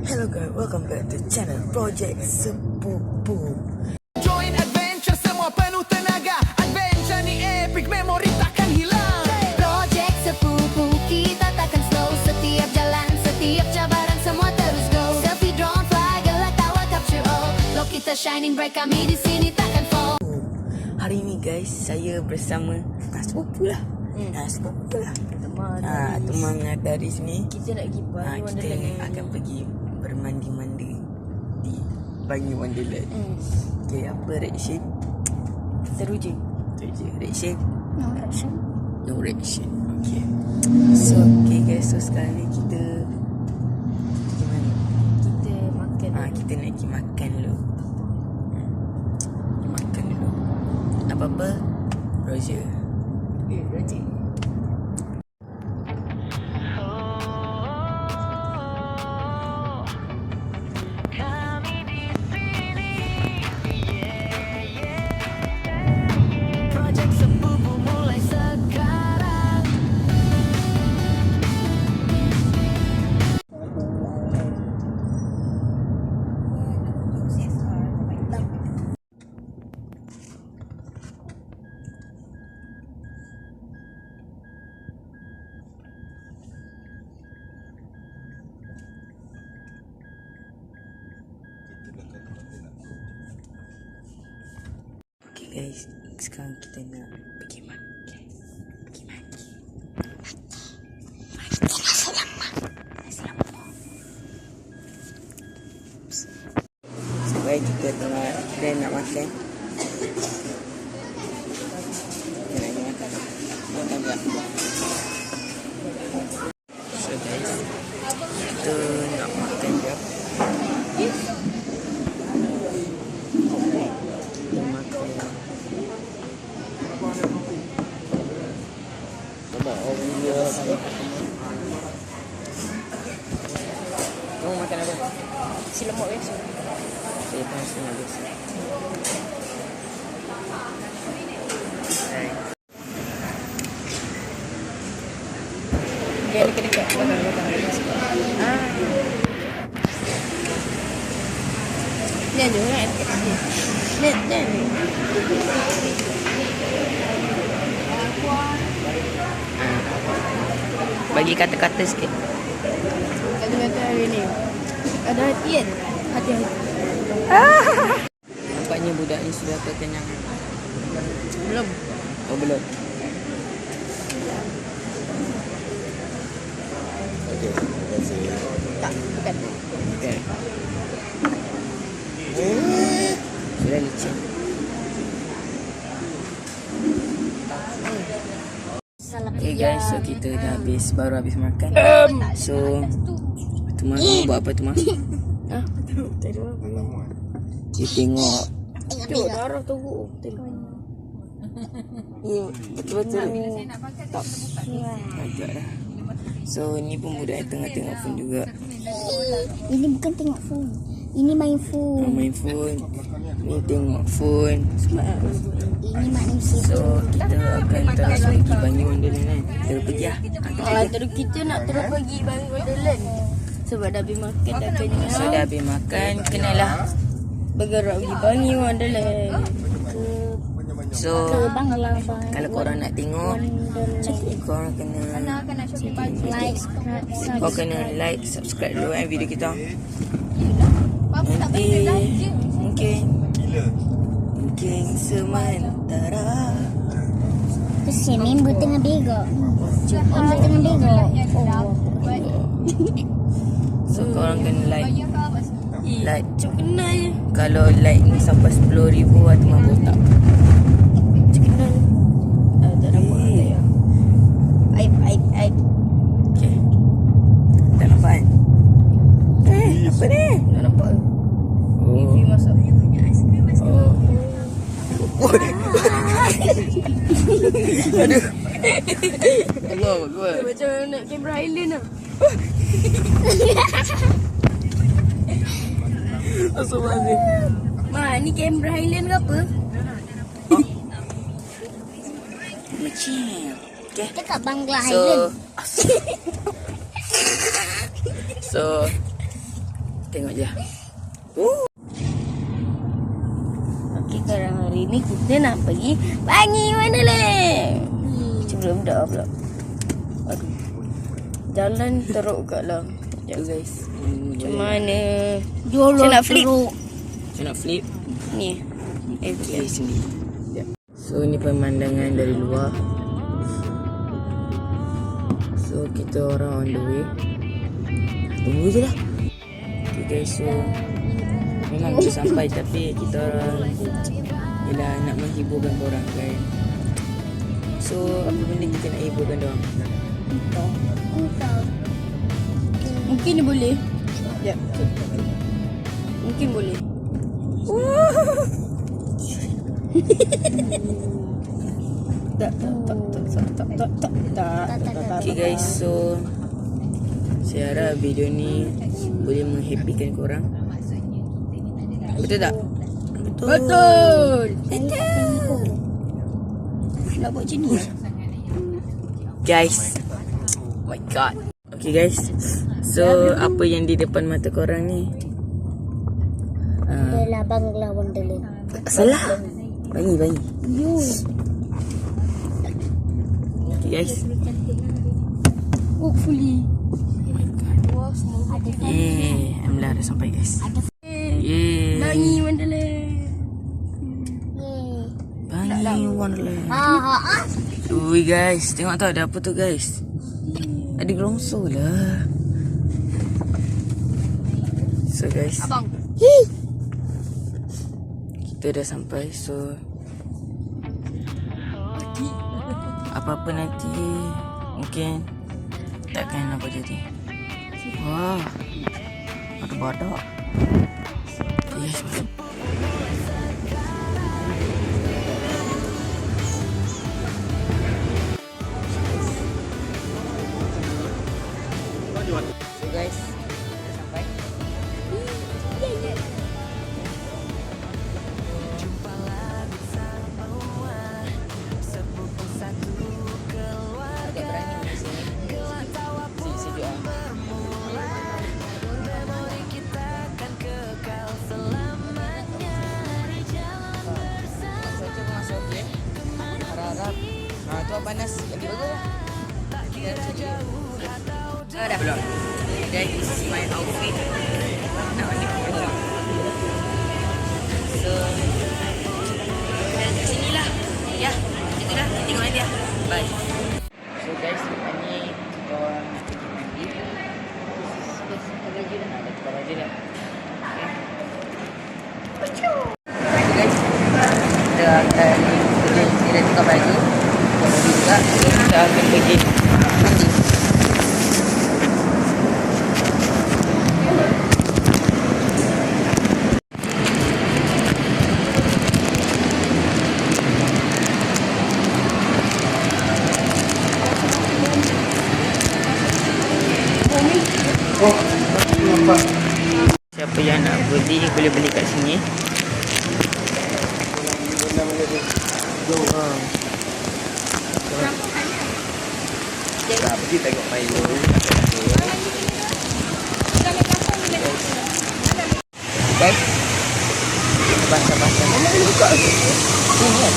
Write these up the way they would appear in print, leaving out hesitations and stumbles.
Hello guys, welcome back to channel Project Sepupu. Join adventure, semua penuh tenaga. Adventure ni epic, memori takkan hilang. Project Sepupu, kita takkan slow. Setiap jalan, setiap cabaran, semua terus go. Selfie, drone, fly, gelak, tawa, capture all. Look kita shining bright, kami di sini takkan fall. Hari ini guys, saya bersama sepupu lah. Sepupu lah. Teman ada di sini. Kita nak pergi Bangi Kita Wonderland. akan pergi bermandi-mandi di Bangi Wonderland. Okay, apa reaction? Teruja. Tu je reaction. No reaction. No reaction. Okay. So, okay guys, so sekarang ni kita pergi mana? Kita makan. Kita nak pergi makan dulu. Makan dulu. Apa-apa? Roger. Roger. Project Sepupu mulai sekarang. Okay guys, sekarang kita nak pergi makan. Pergi makan. Sebab kita tengah plan nak makan. Kita nak pergi makan. Makan tak? So guys, kita nak makan je. Kamu makan apa? Si lemak biasa. Saya pun setengah biasa. Dia dekat-dekat. Belakang. Ni ada kan? Ni. Bagi kata-kata sikit. Kata-kata hari ni. Ada hati kan? Hati-hati. Nampaknya budak ni sudah terkenyang. Belum. Oh belum. Okey, terima kasih. Tak, bukan. Okey. Sudah licin. Okay guys, so kita dah baru habis makan. So tu mana buat apa tu mah? Tak ada apa. Dia tengok. Tengok darah teruk. Tengok. Betul-betul. Agak dah. So ni pun budak yang tengah tengok phone juga. Ini bukan tengok phone. Ini main phone. Main phone. Ni tengok phone. Ini manusia. So kita akan terus pergi Bangi Wonderland kan. Terus pergi lah. Terus kita nak terus pergi Bangi Wonderland. Sebab dah habis makan, dah kenyang. So dah habis makan, kenalah. Bergerak pergi Bangi Wonderland. So kalau korang nak tengok, korang kena like, subscribe dulu kan video kita. Nanti mungkin sementara. Kesian member tengah begok. Member tengah begok. So korang kena like. Cuk kenal je. Kalau like ni sampai 10,000 atau mampu tak. Cuk kenal. Tak nampak ya. Aib. Okay. Tak nampak kan? Apa ni? Tak nampak. Oh. Review masak. Aduh. Allah Akbar. Macam nak kamera Highland lah. Astagfirullahaladzim. Ni kamera Highland ke apa? Macam. Okay. Dekat Bangla So Highland. So Tengok je. Okey, sekarang hari ni kita nak pergi Bangi Wonderland. Sebelum dah pula. Aduh. Jalan teruk kat lah. Tu guys. Macam mana? Jalan Saya nak flip. Saya nak flip. Ni. Okay, sini. So ni pemandangan dari luar. So kita orang on the way. Tunggu je lah. Okay guys, so memang belum sampai tapi kita orang ialah nak menghiburkan korang kan. So apa benda kita nak hiburkan dorang? Mungkin ni boleh. Ya. Mungkin boleh. Okay guys, so saya harap video ni boleh menghappykan korang. Betul tak? Betul. Nak buat macam ni. Guys, oh my god. Okay guys, so apa yang di depan mata korang ni? Adalah Bangla Wonderland. Salah. Bangi. Okay guys. Hopefully. Alhamdulillah dah sampai guys. Bangi Wonderland. Bangi Wonderland. Ui guys, tengok tau ada apa tu guys. Ada gelongsor lah. So guys, Abang. kita dah sampai. So apa-apa nanti mungkin takkan apa jadi. Wah, ada badak. Yes, masuk. So guys, dah sampai. Agak berani di sini. Sejuk ah. Cuaca pun masuk okey. Harap-harap tuan panas lagi bagus lah. Kita nak cari. Dah belum. Guys, this is my outfit. Nak balik ke rumah. So dari sini lah. Ya, itu dah. Tengok nanti lah. Bye. So guys, lepas ni kita orang nak pergi mandi. Tukar baju dah. Dah tukar baju dah. Okay guys, kita akan kita dah tukar baju. Tukar baju juga. Kita akan pergi mandi. Siapa yang nak beli boleh beli kat sini. Pergi tengok Milo. Guys, basah-basah. Sini kan?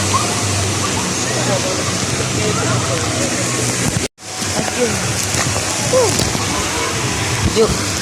Jom.